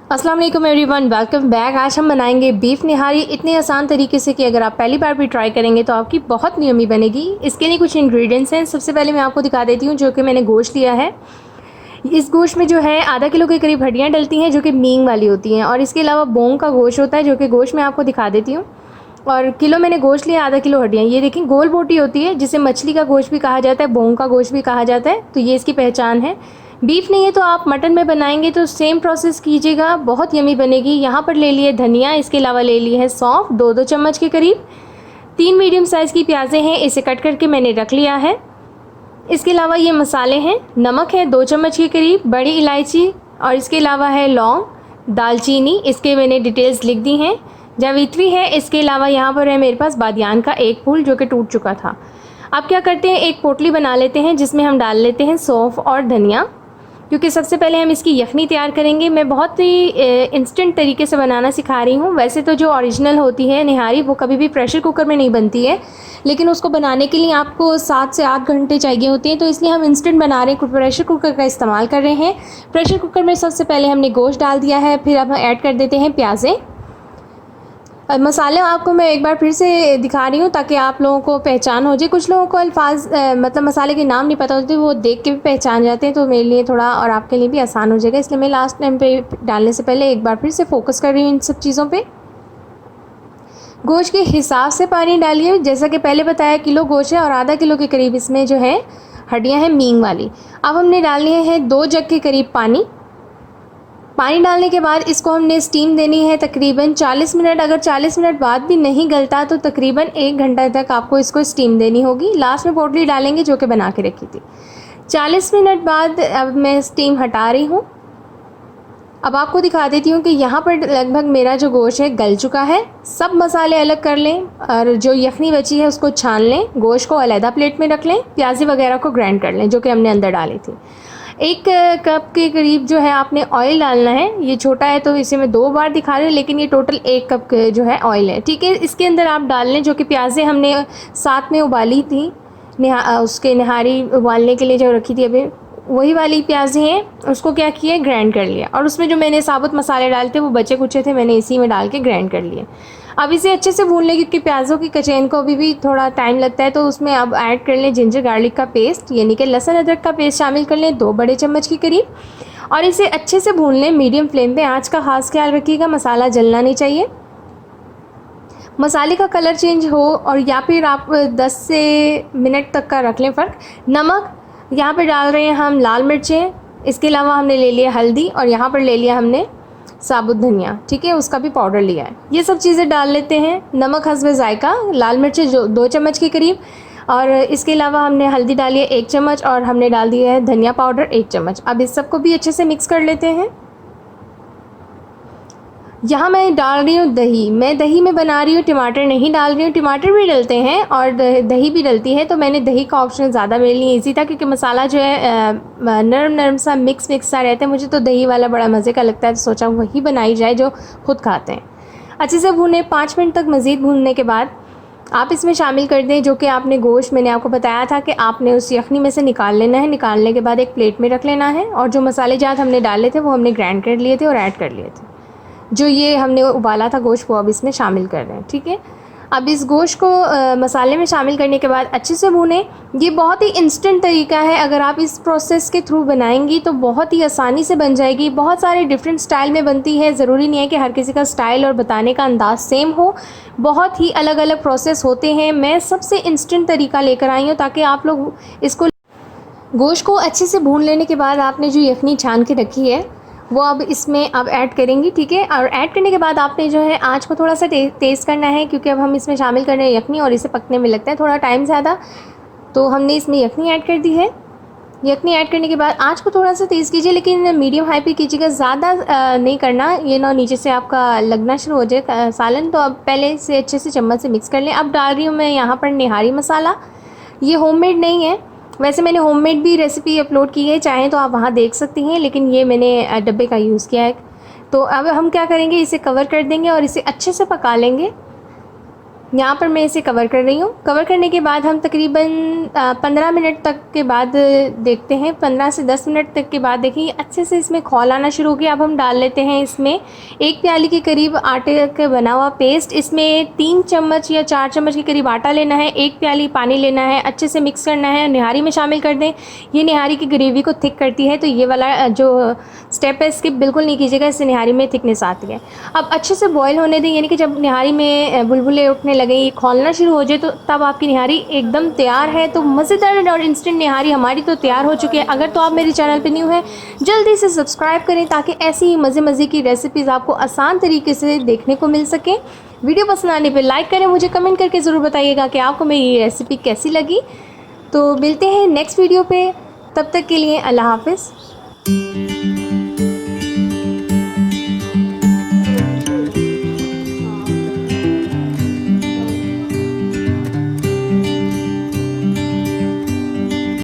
अस्सलाम वालेकुम everyone, welcome back. आज हम बनाएंगे बीफ निहारी इतने आसान तरीके से कि अगर आप पहली बार भी ट्राई करेंगे तो आपकी बहुत यम्मी बनेगी। इसके लिए कुछ इंग्रेडिएंट्स हैं। सबसे पहले मैं आपको दिखा देती हूँ जो कि मैंने गोश्त लिया है। इस गोश्त में जो है आधा किलो के करीब हड्डियाँ डलती हैं जो कि मींग वाली होती हैं, और इसके अलावा बोंग का गोश्त होता है जो कि गोश्त मैं आपको दिखा देती हूँ। और किलो मैंने गोश्त लिया, आधा किलो हड्डियाँ। ये देखें गोल बोटी होती है जिसे मछली का गोश्त भी कहा जाता है, बोंग का गोश्त भी कहा जाता है, तो ये इसकी पहचान है। बीफ नहीं है तो आप मटन में बनाएंगे तो सेम प्रोसेस कीजिएगा, बहुत यमी बनेगी। यहाँ पर ले लिए धनिया, इसके अलावा ले लिए है सौंफ 2-2 चम्मच के करीब। 3 मीडियम साइज़ की प्याज़ें हैं, इसे कट करके मैंने रख लिया है। इसके अलावा ये मसाले हैं, नमक है 2 चम्मच के करीब, बड़ी इलायची, और इसके अलावा है लौंग, दालचीनी, इसके मैंने डिटेल्स लिख दी हैं। जावित्री है, इसके अलावा यहाँ पर है मेरे पास बादियान का एक फूल जो कि टूट चुका था। अब क्या करते हैं, एक पोटली बना लेते हैं जिसमें हम डाल लेते हैं सौंफ और धनिया, क्योंकि सबसे पहले हम इसकी यखनी तैयार करेंगे। मैं बहुत ही इंस्टेंट तरीके से बनाना सिखा रही हूँ। वैसे तो जो ओरिजिनल होती है निहारी वो कभी भी प्रेशर कुकर में नहीं बनती है, लेकिन उसको बनाने के लिए आपको 7 से 8 घंटे चाहिए होते हैं, तो इसलिए हम इंस्टेंट बना रहे हैं, प्रेशर कुकर का इस्तेमाल कर रहे हैं। प्रेशर कुकर में सबसे पहले हमने गोश्त डाल दिया है, फिर अब हम ऐड कर देते हैं प्याज़ें। मसाले आपको मैं एक बार फिर से दिखा रही हूँ ताकि आप लोगों को पहचान हो जाए। कुछ लोगों को अल्फाज मतलब मसाले के नाम नहीं पता होते, वो देख के भी पहचान जाते हैं, तो मेरे लिए थोड़ा और आपके लिए भी आसान हो जाएगा, इसलिए मैं लास्ट टाइम पे डालने से पहले एक बार फिर से फोकस कर रही हूँ इन सब चीज़ों पे। गोश्त के हिसाब से पानी डालिए, जैसा कि पहले बताया किलो गोश्त है और आधा किलो के करीब इसमें जो है हड्डियाँ हैं मींग वाली। अब हमने डालनी है 2 जग के करीब पानी। पानी डालने के बाद इसको हमने स्टीम देनी है तकरीबन 40 मिनट। अगर 40 मिनट बाद भी नहीं गलता तो तकरीबन 1 घंटा तक आपको इसको स्टीम देनी होगी। लास्ट में पोटली डालेंगे जो कि बना के रखी थी। 40 मिनट बाद अब मैं स्टीम हटा रही हूँ। अब आपको दिखा देती हूँ कि यहाँ पर लगभग मेरा जो गोश्त है गल चुका है। सब मसाले अलग कर लें और जो यखनी बची है उसको छान लें, गोश्त को अलहदा प्लेट में रख लें, प्याज़ी वगैरह को ग्राइंड कर लें जो कि हमने अंदर डाली थी। 1 कप के करीब जो है आपने ऑयल डालना है। ये छोटा है तो इसे मैं 2 बार दिखा रही हूँ, लेकिन ये टोटल 1 कप जो है ऑयल है, ठीक है। इसके अंदर आप डाल लें जो कि प्याज़ें हमने साथ में उबाली थी, उसके निहारी उबालने के लिए जो रखी थी अभी वही वाली प्याज़ें हैं, उसको क्या किया ग्राइंड कर लिया। और उसमें जो मैंने साबुत मसाले डाले थे वो बचे कुचे थे, मैंने इसी में डाल के ग्राइंड कर लिए। अब इसे अच्छे से भून लें क्योंकि प्याज़ों की कचैन को अभी भी थोड़ा टाइम लगता है, तो उसमें अब ऐड कर लें जिंजर गार्लिक का पेस्ट, यानी कि लहसुन अदरक का पेस्ट शामिल कर लें 2 बड़े चम्मच के करीब, और इसे अच्छे से भून लें मीडियम फ्लेम पे। आँच का खास ख्याल रखिएगा, मसाला जलना नहीं चाहिए। मसाले का कलर चेंज हो और या फिर आप 10 से मिनट तक का रख लें फ़र्क। नमक यहाँ पर डाल रहे हैं हम, लाल मिर्चें, इसके अलावा हमने ले लिया हल्दी, और यहाँ पर ले लिया हमने साबुत धनिया, ठीक है, उसका भी पाउडर लिया है। ये सब चीज़ें डाल लेते हैं। नमक हस्बे जायका, लाल मिर्चें जो 2 चम्मच के करीब, और इसके अलावा हमने हल्दी डाली है 1 चम्मच, और हमने डाल दिया है धनिया पाउडर 1 चम्मच। अब इस सबको भी अच्छे से मिक्स कर लेते हैं। यहाँ मैं डाल रही हूँ दही। मैं दही में बना रही हूँ, टमाटर नहीं डाल रही हूँ। टमाटर भी डलते हैं और दही भी डलती है, तो मैंने दही का ऑप्शन ज़्यादा मेरे लिए ईजी था क्योंकि मसाला जो है नरम नरम सा मिक्स सा रहता है। मुझे तो दही वाला बड़ा मज़े का लगता है, तो सोचा वही बनाई जाए जो खुद खाते हैं। अच्छे से भूने, 5 मिनट तक मज़ीद भूनने के बाद आप इसमें शामिल कर दें जो कि आपने गोश्त, मैंने आपको बताया था कि आपने उस यखनी में से निकाल लेना है। निकालने के बाद एक प्लेट में रख लेना है, और जो मसाले जात हमने डाले थे वो हमने ग्राइंड कर लिए थे और ऐड कर लिए थे। जो ये हमने उबाला था गोश्त वो अब इसमें शामिल कर रहे हैं, ठीक है। अब इस गोश्त को मसाले में शामिल करने के बाद अच्छे से भूनें। ये बहुत ही इंस्टेंट तरीका है, अगर आप इस प्रोसेस के थ्रू बनाएंगी तो बहुत ही आसानी से बन जाएगी। बहुत सारे डिफरेंट स्टाइल में बनती है, ज़रूरी नहीं है कि हर किसी का स्टाइल और बताने का अंदाज़ सेम हो। बहुत ही अलग अलग प्रोसेस होते हैं। मैं सबसे इंस्टेंट तरीका लेकर आई हूँ ताकि आप लोग इसको, गोश्त को अच्छे से भून लेने के बाद आपने जो यखनी छान के रखी है वो अब इसमें अब ऐड करेंगी, ठीक है। और ऐड करने के बाद आपने जो है आंच को थोड़ा सा तेज़ करना है, क्योंकि अब हम इसमें शामिल कर रहे हैं यखनी और इसे पकने में लगता है थोड़ा टाइम ज़्यादा, तो हमने इसमें यखनी ऐड कर दी है। यखनी ऐड करने के बाद आंच को थोड़ा सा तेज़ कीजिए, लेकिन मीडियम हाई पे कीजिएगा, ज़्यादा नहीं करना, ये ना नीचे से आपका लगना शुरू हो जाए सालन। तो अब पहले से अच्छे से चम्मच से मिक्स कर लें। अब डाल रही हूँ मैं यहाँ पर निहारी मसाला। ये होममेड नहीं है, वैसे मैंने होममेड भी रेसिपी अपलोड की है, चाहें तो आप वहाँ देख सकती हैं, लेकिन ये मैंने डब्बे का यूज़ किया है। तो अब हम क्या करेंगे, इसे कवर कर देंगे और इसे अच्छे से पका लेंगे। यहाँ पर मैं इसे कवर कर रही हूँ। कवर करने के बाद हम तकरीबन 15 मिनट तक के बाद देखते हैं। 15 से 10 मिनट तक के बाद देखिए अच्छे से इसमें खौल आना शुरू हो गया। अब हम डाल लेते हैं इसमें 1 प्याली के करीब आटे का बना हुआ पेस्ट। इसमें 3 चम्मच या 4 चम्मच के करीब आटा लेना है, 1 प्याली पानी लेना है, अच्छे से मिक्स करना है, निहारी में शामिल कर दें। ये निहारी की ग्रेवी को थिक करती है, तो ये वाला जो स्टेप है स्किप बिल्कुल नहीं कीजिएगा, इससे निहारी में थिकनेस आती है। अब अच्छे से बॉयल होने दें, यानी कि जब निहारी में बुलबुले उठने लगे, ये खौलना शुरू हो जाए, तो तब आपकी निहारी एकदम तैयार है। तो मज़ेदार और इंस्टेंट निहारी हमारी तो तैयार हो चुकी है। अगर तो आप मेरे चैनल पे न्यू हैं, जल्दी से सब्सक्राइब करें ताकि ऐसी ही मज़े की रेसिपीज़ आपको आसान तरीके से देखने को मिल सके। वीडियो पसंद आने पर लाइक करें, मुझे कमेंट करके ज़रूर बताइएगा कि आपको मेरी ये रेसिपी कैसी लगी। तो मिलते हैं नेक्स्ट वीडियो पे, तब तक के लिए अल्लाह हाफ़िज़।